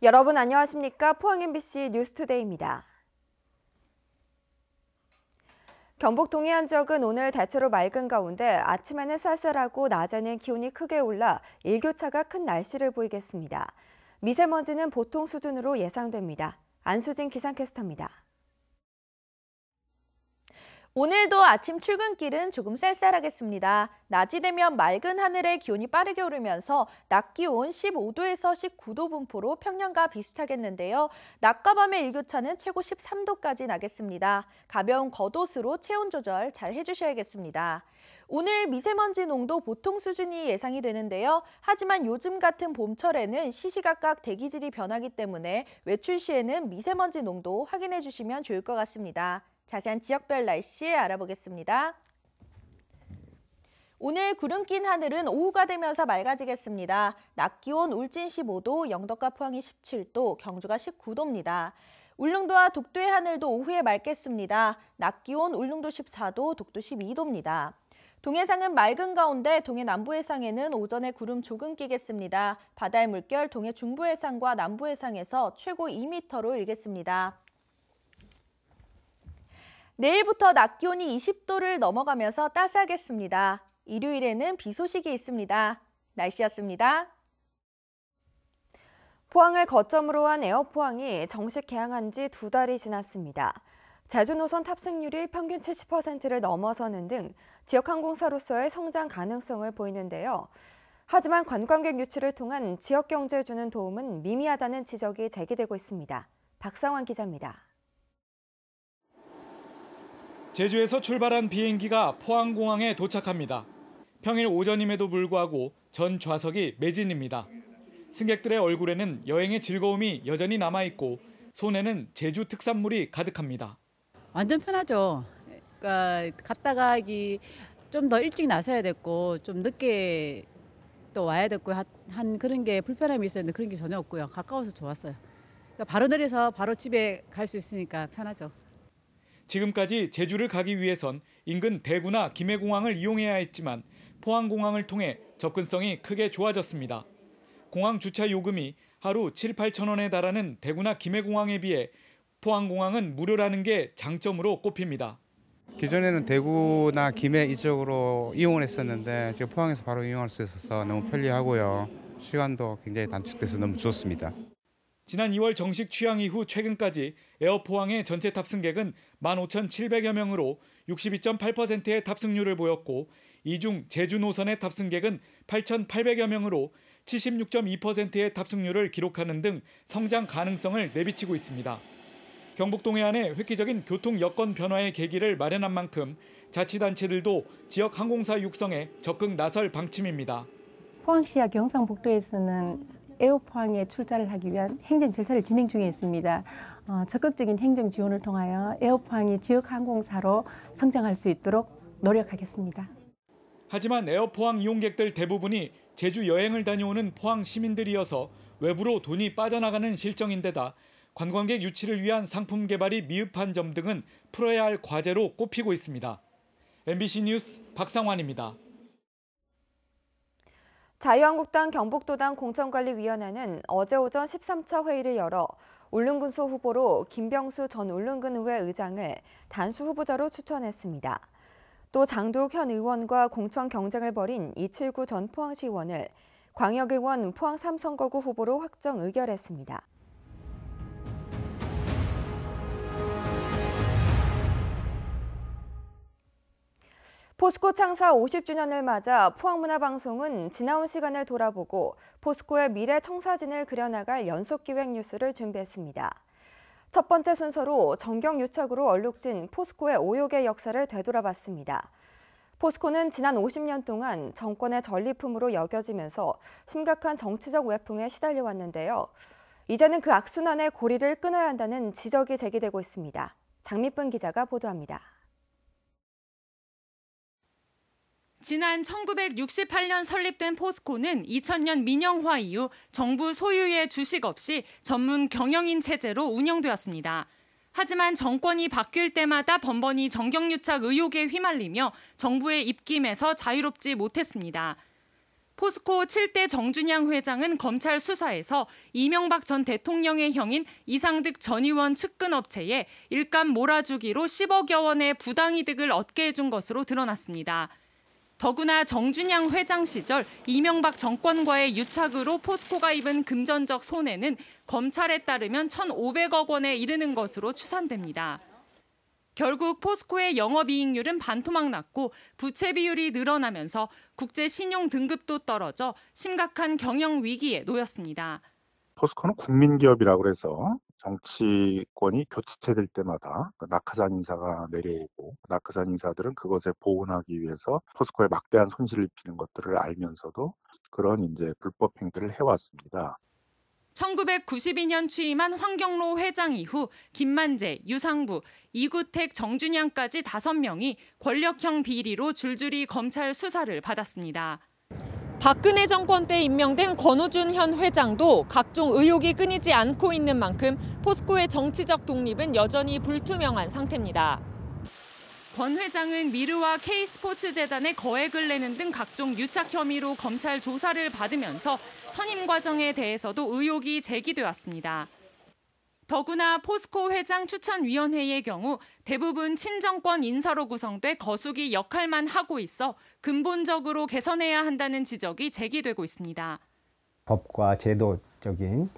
여러분 안녕하십니까? 포항 MBC 뉴스투데이입니다. 경북 동해안 지역은 오늘 대체로 맑은 가운데 아침에는 쌀쌀하고 낮에는 기온이 크게 올라 일교차가 큰 날씨를 보이겠습니다. 미세먼지는 보통 수준으로 예상됩니다. 안수진 기상캐스터입니다. 오늘도 아침 출근길은 조금 쌀쌀하겠습니다. 낮이 되면 맑은 하늘에 기온이 빠르게 오르면서 낮 기온 15도에서 19도 분포로 평년과 비슷하겠는데요. 낮과 밤의 일교차는 최고 13도까지 나겠습니다. 가벼운 겉옷으로 체온 조절 잘 해주셔야겠습니다. 오늘 미세먼지 농도 보통 수준이 예상이 되는데요. 하지만 요즘 같은 봄철에는 시시각각 대기질이 변하기 때문에 외출 시에는 미세먼지 농도 확인해 주시면 좋을 것 같습니다. 자세한 지역별 날씨 알아보겠습니다. 오늘 구름 낀 하늘은 오후가 되면서 맑아지겠습니다. 낮 기온 울진 15도, 영덕과 포항이 17도, 경주가 19도입니다. 울릉도와 독도의 하늘도 오후에 맑겠습니다. 낮 기온 울릉도 14도, 독도 12도입니다. 동해상은 맑은 가운데 동해 남부해상에는 오전에 구름 조금 끼겠습니다. 바다의 물결 동해 중부해상과 남부해상에서 최고 2m로 일겠습니다. 내일부터 낮 기온이 20도를 넘어가면서 따스하겠습니다. 일요일에는 비 소식이 있습니다. 날씨였습니다. 포항을 거점으로 한 에어포항이 정식 개항한 지 2달이 지났습니다. 제주 노선 탑승률이 평균 70%를 넘어서는 등 지역 항공사로서의 성장 가능성을 보이는데요. 하지만 관광객 유치를 통한 지역 경제에 주는 도움은 미미하다는 지적이 제기되고 있습니다. 박상환 기자입니다. 제주에서 출발한 비행기가 포항공항에 도착합니다. 평일 오전임에도 불구하고 전 좌석이 매진입니다. 승객들의 얼굴에는 여행의 즐거움이 여전히 남아있고 손에는 제주 특산물이 가득합니다. 완전 편하죠. 그러니까 갔다 가기 좀 더 일찍 나서야 됐고 좀 늦게 또 와야 됐고 한 그런 게 불편함이 있었는데 그런 게 전혀 없고요. 가까워서 좋았어요. 그러니까 바로 내려서 바로 집에 갈 수 있으니까 편하죠. 지금까지 제주를 가기 위해선 인근 대구나 김해공항을 이용해야 했지만 포항공항을 통해 접근성이 크게 좋아졌습니다. 공항 주차 요금이 하루 7, 8천 원에 달하는 대구나 김해공항에 비해 포항공항은 무료라는 게 장점으로 꼽힙니다. 기존에는 대구나 김해 이쪽으로 이용을 했었는데 지금 포항에서 바로 이용할 수 있어서 너무 편리하고요. 시간도 굉장히 단축돼서 너무 좋습니다. 지난 2월 정식 취항 이후 최근까지 에어포항의 전체 탑승객은 15,700여 명으로 62.8%의 탑승률을 보였고 이 중 제주 노선의 탑승객은 8,800여 명으로 76.2%의 탑승률을 기록하는 등 성장 가능성을 내비치고 있습니다. 경북 동해안의 획기적인 교통 여건 변화의 계기를 마련한 만큼 자치단체들도 지역 항공사 육성에 적극 나설 방침입니다. 포항시와 경상북도에서는 에어포항에 출자를 하기 위한 행정 절차를 진행 중에 있습니다. 적극적인 행정 지원을 통하여 에어포항이 지역 항공사로 성장할 수 있도록 노력하겠습니다. 하지만 에어포항 이용객들 대부분이 제주 여행을 다녀오는 포항 시민들이어서 외부로 돈이 빠져나가는 실정인데다 관광객 유치를 위한 상품 개발이 미흡한 점 등은 풀어야 할 과제로 꼽히고 있습니다. MBC 뉴스 박상환입니다. 자유한국당 경북도당 공천관리위원회는 어제 오전 13차 회의를 열어 울릉군수 후보로 김병수 전 울릉군의회 의장을 단수 후보자로 추천했습니다. 또 장도욱 현 의원과 공천 경쟁을 벌인 이칠구 전 포항시의원을 광역의원 포항 3선거구 후보로 확정 의결했습니다. 포스코 창사 50주년을 맞아 포항문화방송은 지나온 시간을 돌아보고 포스코의 미래 청사진을 그려나갈 연속기획 뉴스를 준비했습니다. 첫 번째 순서로 정경유착으로 얼룩진 포스코의 오욕의 역사를 되돌아봤습니다. 포스코는 지난 50년 동안 정권의 전리품으로 여겨지면서 심각한 정치적 외풍에 시달려왔는데요. 이제는 그 악순환의 고리를 끊어야 한다는 지적이 제기되고 있습니다. 장미쁜 기자가 보도합니다. 지난 1968년 설립된 포스코는 2000년 민영화 이후 정부 소유의 주식 없이 전문 경영인 체제로 운영되었습니다. 하지만 정권이 바뀔 때마다 번번이 정경유착 의혹에 휘말리며 정부의 입김에서 자유롭지 못했습니다. 포스코 7대 정준양 회장은 검찰 수사에서 이명박 전 대통령의 형인 이상득 전 의원 측근 업체에 일감 몰아주기로 10억여 원의 부당이득을 얻게 해준 것으로 드러났습니다. 더구나 정준양 회장 시절 이명박 정권과의 유착으로 포스코가 입은 금전적 손해는 검찰에 따르면 1,500억 원에 이르는 것으로 추산됩니다. 결국 포스코의 영업이익률은 반토막 났고 부채 비율이 늘어나면서 국제 신용 등급도 떨어져 심각한 경영 위기에 놓였습니다. 포스코는 국민기업이라고 해서 정치권이 교체될 때마다 낙하산 인사가 내려오고 낙하산 인사들은 그것에 보온하기 위해서 포스코에 막대한 손실을 입히는 것들을 알면서도 그런 이제 불법 행위를 해왔습니다. 1992년 취임한 황경로 회장 이후 김만재, 유상부, 이구택, 정준양까지 5명이 권력형 비리로 줄줄이 검찰 수사를 받았습니다. 박근혜 정권 때 임명된 권오준 현 회장도 각종 의혹이 끊이지 않고 있는 만큼 포스코의 정치적 독립은 여전히 불투명한 상태입니다. 권 회장은 미르와 K스포츠재단에 거액을 내는 등 각종 유착 혐의로 검찰 조사를 받으면서 선임 과정에 대해서도 의혹이 제기돼 왔습니다. 더구나 포스코 회장 추천위원회의 경우 대부분 친정권 인사로 구성돼 거수기 역할만 하고 있어 근본적으로 개선해야 한다는 지적이 제기되고 있습니다. 법과 제도적인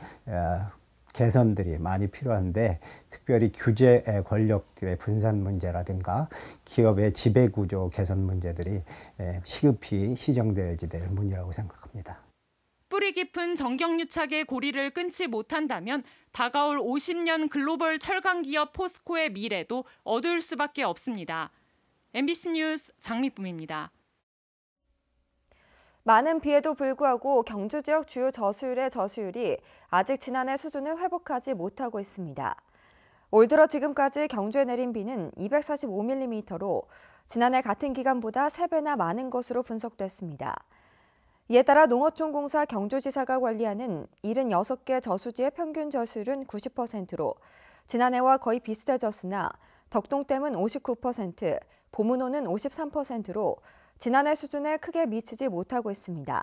개선들이 많이 필요한데 특별히 규제 권력들의 분산 문제라든가 기업의 지배구조 개선 문제들이 시급히 시정되어야 될 문제라고 생각합니다. 뿌리 깊은 정경유착의 고리를 끊지 못한다면 다가올 50년 글로벌 철강 기업 포스코의 미래도 어두울 수밖에 없습니다. MBC 뉴스 장미쁨입니다. 많은 비에도 불구하고 경주 지역 주요 저수율의 저수율이 아직 지난해 수준을 회복하지 못하고 있습니다. 올 들어 지금까지 경주에 내린 비는 245mm로 지난해 같은 기간보다 3배나 많은 것으로 분석됐습니다. 이에 따라 농어촌공사 경주지사가 관리하는 76개 저수지의 평균 저수율은 90%로 지난해와 거의 비슷해졌으나 덕동댐은 59%, 보문호는 53%로 지난해 수준에 크게 미치지 못하고 있습니다.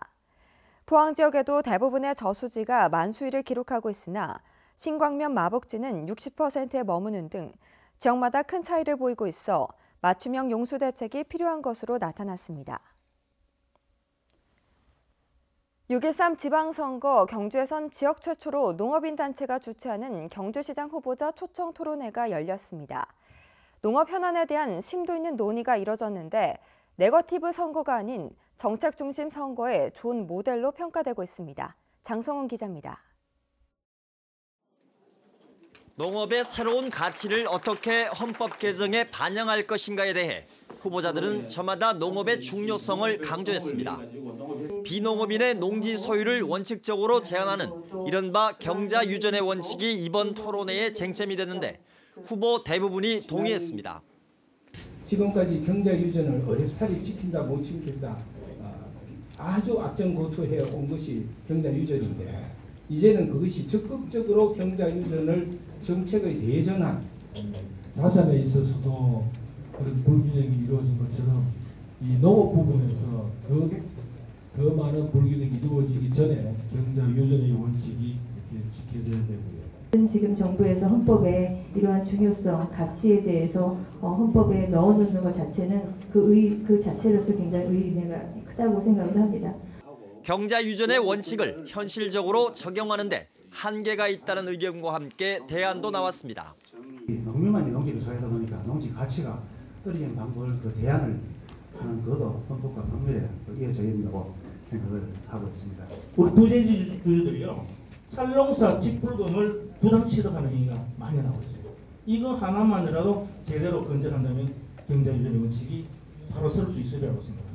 포항 지역에도 대부분의 저수지가 만수위를 기록하고 있으나 신광면 마복지는 60%에 머무는 등 지역마다 큰 차이를 보이고 있어 맞춤형 용수 대책이 필요한 것으로 나타났습니다. 6.13 지방선거 경주에선 지역 최초로 농업인 단체가 주최하는 경주시장 후보자 초청 토론회가 열렸습니다. 농업 현안에 대한 심도 있는 논의가 이뤄졌는데 네거티브 선거가 아닌 정책 중심 선거의 좋은 모델로 평가되고 있습니다. 장성훈 기자입니다. 농업의 새로운 가치를 어떻게 헌법 개정에 반영할 것인가에 대해 후보자들은 저마다 농업의 중요성을 강조했습니다. 비농업인의 농지 소유를 원칙적으로 제한하는 이른바 경자 유전의 원칙이 이번 토론회의 쟁점이 됐는데 후보 대부분이 동의했습니다. 지금까지 경자 유전을 어렵사리 지킨다 못 지킨다 아주 악정고투해 온 것이 경자 유전인데 이제는 그것이 적극적으로 경자 유전을 정책의 대전환 자산에 있어서도 그런 불균형이 이루어진 것처럼 이 농업 부분에서 더 많은 불균형이 이루어지기 전에 경자 유전의 원칙이 이렇게 지켜져야 되고요. 지금 정부에서 헌법에 이러한 중요성, 가치에 대해서 헌법에 넣어놓는 것 자체는 그 자체로서 굉장히 의미가 크다고 생각을 합니다. 경자 유전의 원칙을 현실적으로 적용하는데 한계가 있다는 의견과 함께 대안도 나왔습니다. 농민만이 농지를 소유하다 보니까 농지 가치가 떨어지는 방법을 그 대안을 하는 것도 헌법과 법률에 이어져 있다고 생각을 하고 있습니다. 우리 부재지주들이요 쌀농사 직불금을 부당 취득하는 행위가 많이 나오고 있어요. 이거 하나만이라도 제대로 건전한다면 경자 유전의 원칙이 바로 설 수 있을 거라고 생각합니다.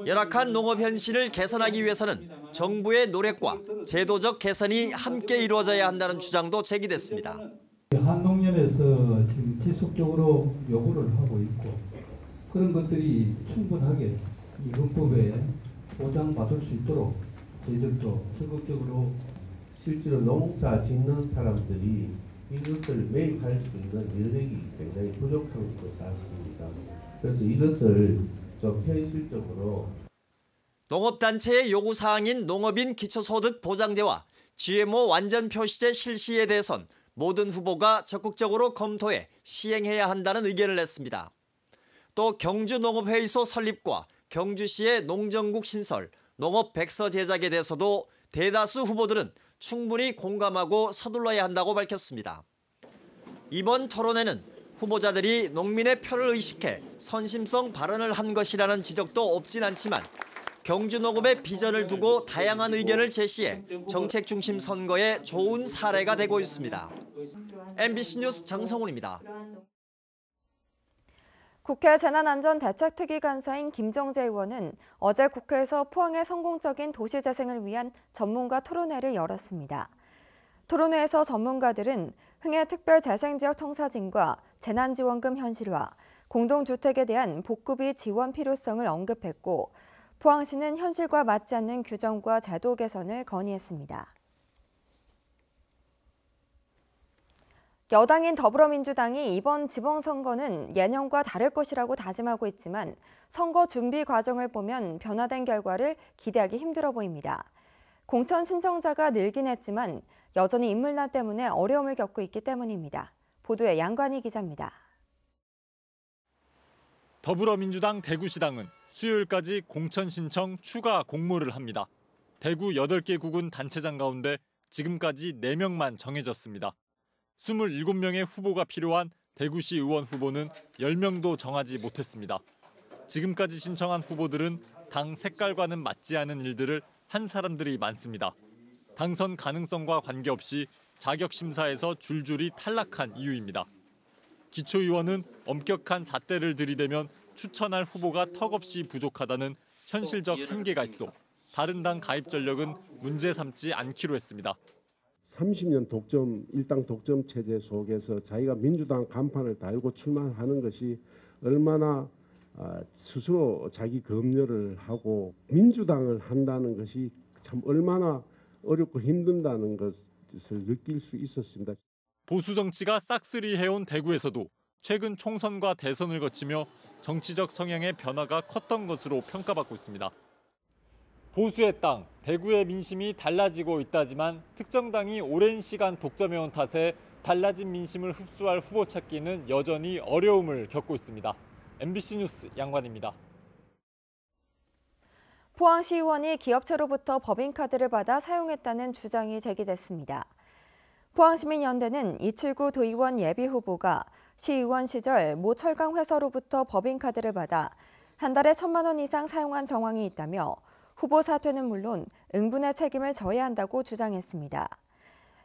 열악한 농업 현실을 개선하기 위해서는 정부의 노력과 제도적 개선이 함께 이루어져야 한다는 주장도 제기됐습니다. 한농연에서 지금 지속적으로 요구를 하고 있고 그런 것들이 충분하게 이 헌법에 보장받을 수 있도록 저희들도 적극적으로 실제로 농사 짓는 사람들이 이것을 매입할 수 있는 여력이 굉장히 부족한 것은 사실입니다. 그래서 이것을 좀 현실적으로 농업단체의 요구사항인 농업인 기초소득 보장제와 GMO 완전 표시제 실시에 대해선 모든 후보가 적극적으로 검토해 시행해야 한다는 의견을 냈습니다. 또 경주농업회의소 설립과 경주시의 농정국 신설, 농업백서 제작에 대해서도 대다수 후보들은 충분히 공감하고 서둘러야 한다고 밝혔습니다. 이번 토론회는 후보자들이 농민의 표를 의식해 선심성 발언을 한 것이라는 지적도 없진 않지만 경주농업의 비전을 두고 다양한 의견을 제시해 정책 중심 선거에 좋은 사례가 되고 있습니다. MBC 뉴스 장성훈입니다. 국회 재난안전대책특위 간사인 김정재 의원은 어제 국회에서 포항의 성공적인 도시재생을 위한 전문가 토론회를 열었습니다. 토론회에서 전문가들은 흥해 특별재생지역 청사진과 재난지원금 현실화, 공동주택에 대한 복구비 지원 필요성을 언급했고 포항시는 현실과 맞지 않는 규정과 제도 개선을 건의했습니다. 여당인 더불어민주당이 이번 지방선거는 예년과 다를 것이라고 다짐하고 있지만 선거 준비 과정을 보면 변화된 결과를 기대하기 힘들어 보입니다. 공천 신청자가 늘긴 했지만 여전히 인물난 때문에 어려움을 겪고 있기 때문입니다. 보도에 양관희 기자입니다. 더불어민주당 대구시당은 수요일까지 공천 신청 추가 공모를 합니다. 대구 8개 구군 단체장 가운데 지금까지 4명만 정해졌습니다. 27명의 후보가 필요한 대구시 의원 후보는 10명도 정하지 못했습니다. 지금까지 신청한 후보들은 당 색깔과는 맞지 않은 일들을 한 사람들이 많습니다. 당선 가능성과 관계없이 자격심사에서 줄줄이 탈락한 이유입니다. 기초의원은 엄격한 잣대를 들이대면 추천할 후보가 턱없이 부족하다는 현실적 한계가 있어 다른 당 가입 전력은 문제 삼지 않기로 했습니다. 30년 일당 독점 체제 속에서 자기가 민주당 간판을 달고 출마하는 것이 얼마나 스스로 자기 검열을 하고 민주당을 한다는 것이 참 얼마나 어렵고 힘든다는 것을 느낄 수 있었습니다. 보수 정치가 싹쓸이해온 대구에서도 최근 총선과 대선을 거치며 정치적 성향의 변화가 컸던 것으로 평가받고 있습니다. 보수의 땅, 대구의 민심이 달라지고 있다지만 특정 당이 오랜 시간 독점해온 탓에 달라진 민심을 흡수할 후보 찾기는 여전히 어려움을 겪고 있습니다. MBC 뉴스 양관입니다. 포항시의원이 기업체로부터 법인카드를 받아 사용했다는 주장이 제기됐습니다. 포항시민연대는 이칠구 도의원 예비후보가 시의원 시절 모 철강회사로부터 법인카드를 받아 한 달에 1,000만 원 이상 사용한 정황이 있다며 후보 사퇴는 물론 응분의 책임을 져야 한다고 주장했습니다.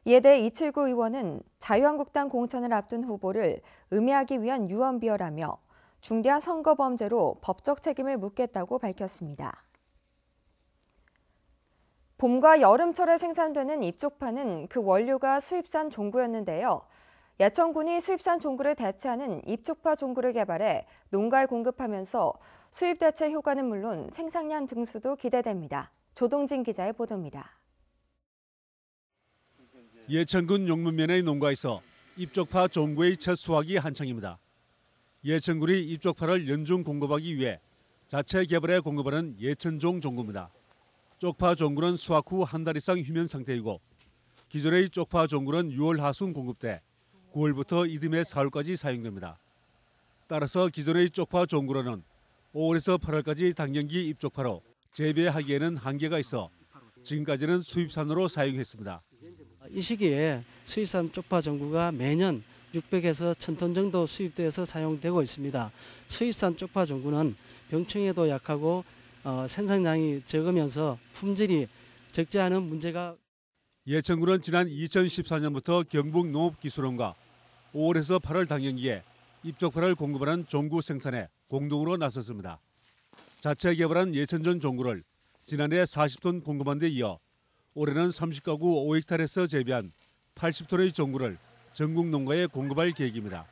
이에 대해 이칠구 의원은 자유한국당 공천을 앞둔 후보를 음해하기 위한 유언비어라며 중대한 선거범죄로 법적 책임을 묻겠다고 밝혔습니다. 봄과 여름철에 생산되는 잎쪽파는 그 원료가 수입산 종구였는데요. 예천군이 수입산 종구를 대체하는 잎쪽파 종구를 개발해 농가에 공급하면서 수입 대체 효과는 물론 생산량 증수도 기대됩니다. 조동진 기자의 보도입니다. 예천군 용문면의 농가에서 잎쪽파 종구의 첫 수확이 한창입니다. 예천군이 잎쪽파를 연중 공급하기 위해 자체 개발해 공급하는 예천종 종구입니다. 쪽파 종구는 수확 후 한 달 이상 휴면 상태이고 기존의 쪽파 종구는 6월 하순 공급돼 9월부터 이듬해 4월까지 사용됩니다. 따라서 기존의 쪽파 종구로는 5월에서 8월까지 당년기 잎쪽파로 재배하기에는 한계가 있어 지금까지는 수입산으로 사용했습니다. 이 시기에 수입산 쪽파 종구가 매년 600에서 1,000톤 정도 수입돼서 사용되고 있습니다. 수입산 쪽파 종구는 병충해도 약하고 생산량이 적으면서 품질이 적지 않은 문제가. 예천군은 지난 2014년부터 경북농업기술원과 5월에서 8월 당년기에 잎쪽파를 공급하는 종구 생산에 공동으로 나섰습니다. 자체 개발한 예천전 종구를 지난해 40톤 공급한 데 이어 올해는 30가구 5헥타르에서 재배한 80톤의 종구를 전국 농가에 공급할 계획입니다.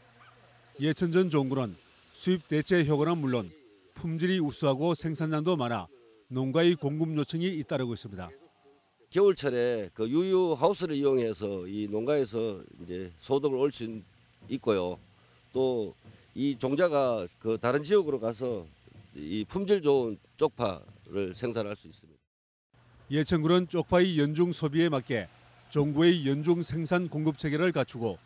예천전 종구는 수입 대체 효과는 물론 품질이 우수하고 생산량도 많아 농가의 공급 요청이 잇따르고 있습니다. 겨울철에 그 유유 하우스를 이용해서 이 농가에서 이제 소득을 올 수 있고요. 또 이 종자가 그 다른 지역으로 가서 이 품질 좋은 쪽파 쪽파를 생산할 수 있습니다. 예천군은 쪽파의 연중 소비에 맞게 정부의 연중 생산 공급 체계를 갖추고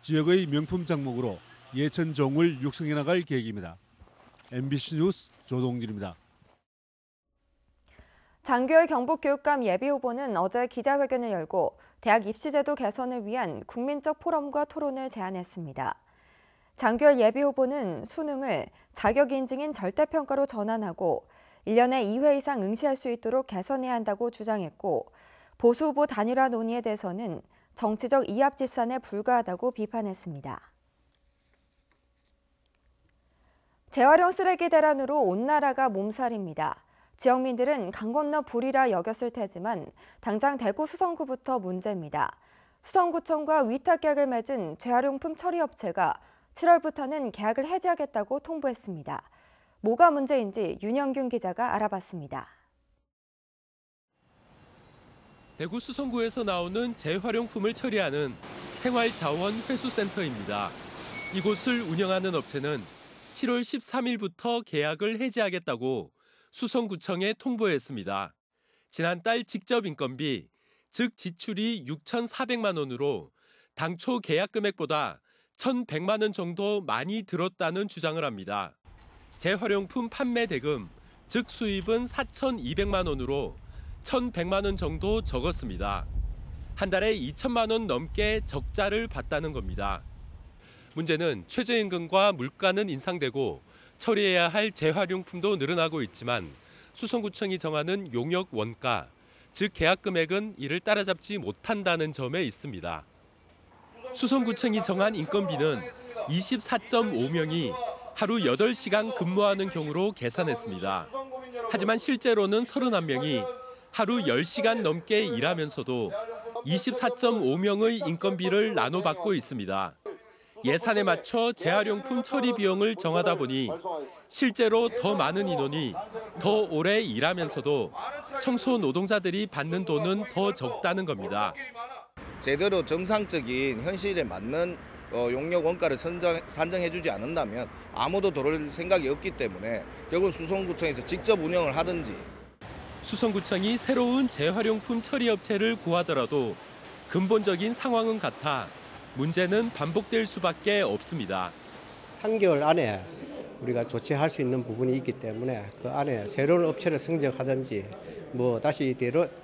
지역의 명품 작목으로 예천종을 육성해 나갈 계획입니다. MBC 뉴스 조동진입니다. 장규열 경북교육감 예비후보는 어제 기자회견을 열고 대학 입시제도 개선을 위한 국민적 포럼과 토론을 제안했습니다. 장규열 예비후보는 수능을 자격인증인 절대평가로 전환하고 1년에 2회 이상 응시할 수 있도록 개선해야 한다고 주장했고 보수 후보 단일화 논의에 대해서는 정치적 이합집산에 불과하다고 비판했습니다. 재활용 쓰레기 대란으로 온 나라가 몸살입니다. 지역민들은 강 건너 불이라 여겼을 테지만 당장 대구 수성구부터 문제입니다. 수성구청과 위탁계약을 맺은 재활용품 처리업체가 7월부터는 계약을 해지하겠다고 통보했습니다. 뭐가 문제인지 윤영균 기자가 알아봤습니다. 대구 수성구에서 나오는 재활용품을 처리하는 생활자원회수센터입니다. 이곳을 운영하는 업체는 7월 13일부터 계약을 해지하겠다고 수성구청에 통보했습니다. 지난달 직접 인건비, 즉 지출이 6,400만 원으로 당초 계약 금액보다 1,100만 원 정도 많이 들었다는 주장을 합니다. 재활용품 판매 대금, 즉 수입은 4,200만 원으로 1,100만 원 정도 적었습니다. 한 달에 2천만 원 넘게 적자를 봤다는 겁니다. 문제는 최저임금과 물가는 인상되고 처리해야 할 재활용품도 늘어나고 있지만 수성구청이 정하는 용역 원가, 즉 계약 금액은 이를 따라잡지 못한다는 점에 있습니다. 수성구청이 정한 인건비는 24.5명이 하루 8시간 근무하는 경우로 계산했습니다. 하지만 실제로는 31명이 하루 10시간 넘게 일하면서도 24.5명의 인건비를 나눠받고 있습니다. 예산에 맞춰 재활용품 처리 비용을 정하다 보니 실제로 더 많은 인원이 더 오래 일하면서도 청소 노동자들이 받는 돈은 더 적다는 겁니다. 제대로 정상적인 현실에 맞는 용역 원가를 산정해주지 않는다면 아무도 들어올 생각이 없기 때문에 결국 수성구청에서 직접 운영을 하든지. 수성구청이 새로운 재활용품 처리업체를 구하더라도 근본적인 상황은 같아 문제는 반복될 수밖에 없습니다. 3개월 안에 우리가 조치할 수 있는 부분이 있기 때문에 그 안에 새로운 업체를 선정하든지 다시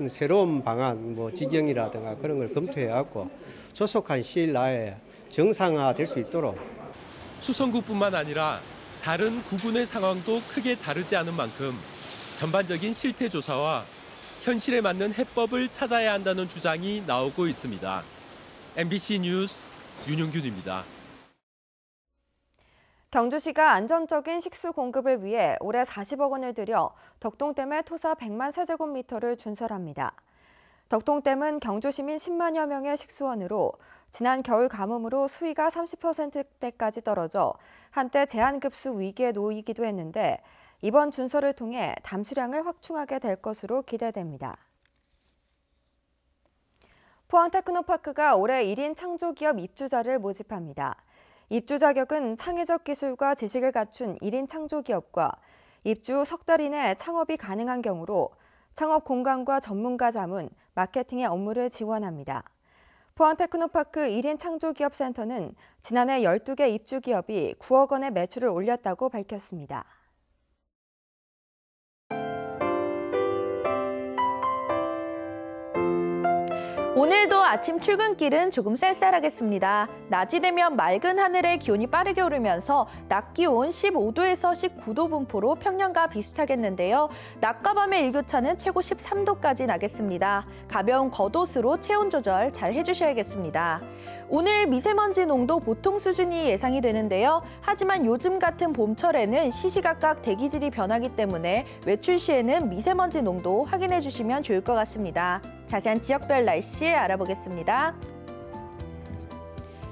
새로운 방안, 직영이라든가 그런 걸 검토해갖고 조속한 시일 내에 정상화될 수 있도록. 수성구뿐만 아니라 다른 구군의 상황도 크게 다르지 않은 만큼 전반적인 실태 조사와 현실에 맞는 해법을 찾아야 한다는 주장이 나오고 있습니다. MBC 뉴스 윤용균입니다. 경주시가 안정적인 식수 공급을 위해 올해 40억 원을 들여 덕동댐의 토사 100만 세제곱미터를 준설합니다. 덕동댐은 경주시민 10만여 명의 식수원으로 지난 겨울 가뭄으로 수위가 30%대까지 떨어져 한때 제한급수 위기에 놓이기도 했는데 이번 준설을 통해 담수량을 확충하게 될 것으로 기대됩니다. 포항테크노파크가 올해 1인 창조기업 입주자를 모집합니다. 입주 자격은 창의적 기술과 지식을 갖춘 1인 창조기업과 입주 후 석 달 이내 창업이 가능한 경우로 창업 공간과 전문가 자문, 마케팅의 업무를 지원합니다. 포항테크노파크 1인 창조기업센터는 지난해 12개 입주기업이 9억 원의 매출을 올렸다고 밝혔습니다. 오늘도 아침 출근길은 조금 쌀쌀하겠습니다. 낮이 되면 맑은 하늘에 기온이 빠르게 오르면서 낮 기온 15도에서 19도 분포로 평년과 비슷하겠는데요. 낮과 밤의 일교차는 최고 13도까지 나겠습니다. 가벼운 겉옷으로 체온 조절 잘 해주셔야겠습니다. 오늘 미세먼지 농도 보통 수준이 예상이 되는데요. 하지만 요즘 같은 봄철에는 시시각각 대기질이 변하기 때문에 외출 시에는 미세먼지 농도 확인해 주시면 좋을 것 같습니다. 자세한 지역별 날씨 알아보겠습니다.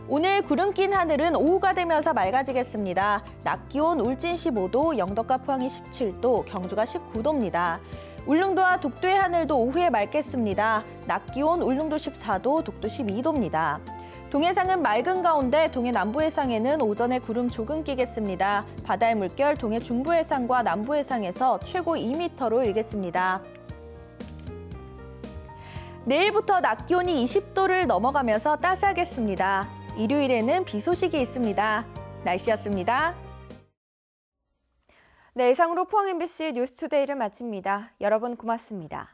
오늘 구름 낀 하늘은 오후가 되면서 맑아지겠습니다. 낮 기온 울진 15도, 영덕과 포항이 17도, 경주가 19도입니다. 울릉도와 독도의 하늘도 오후에 맑겠습니다. 낮 기온 울릉도 14도, 독도 12도입니다. 동해상은 맑은 가운데 동해 남부 해상에는 오전에 구름 조금 끼겠습니다. 바다의 물결 동해 중부 해상과 남부 해상에서 최고 2m로 일겠습니다. 내일부터 낮 기온이 20도를 넘어가면서 따스하겠습니다. 일요일에는 비 소식이 있습니다. 날씨였습니다. 네, 이상으로 포항 MBC 뉴스투데이를 마칩니다. 여러분 고맙습니다.